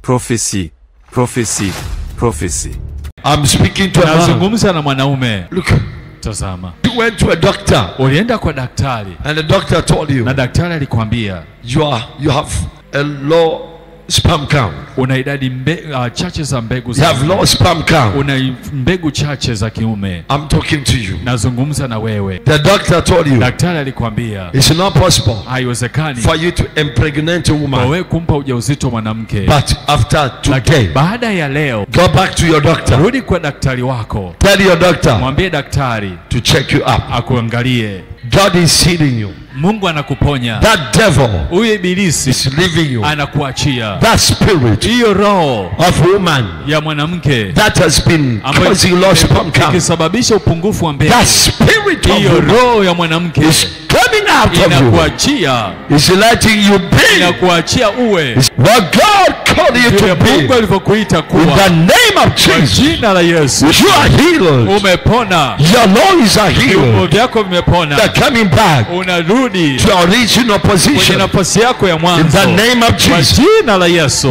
Prophecy, prophecy, prophecy. I'm speaking to a man. Nazungumza na mwanaume. Look. Tazama. You went to a doctor. Ulienda kwa daktari. And the doctor told you. Na daktari alikwambia. You have a low sperm count. Una idadi chache za mbegu za. You have low sperm count. Una mbegu chache za kiume. I'm talking to you. Nazungumza na wewe. The doctor told you. Daktari alikwambia. It's not possible. Haiwezekani. For you to impregnate a woman. Wewe kumpa ujauzito mwanamke. But after today. Baada ya leo. Go back to your doctor. Rudi kwa daktari wako. Tell your doctor. Mwambie daktari. To check you up. Akuangalie. God is healing you. Mungu anakuponya. That devil huyo ibilisi is leaving you. Anakuachia. That spirit hiyo roho of woman ya mwanamke that has been causing low sperm count, ikisababisha upungufu wa mbegu. That spirit of hiyo roho ya mwanamke is coming out of you. Inakuachia. Is letting you be. Inakuachia uwe. What God called you to be. Mungu alivyokuita kuwa. In the name of Jesus. Jina la Yesu. You are healed. Umepona. Your lungs are healed. Viungo vyako vimepona. They're coming back. Unarudi to your original position. Kwenye nafasi yako ya mwanzo. In the name of Jesus. Jina la Yesu.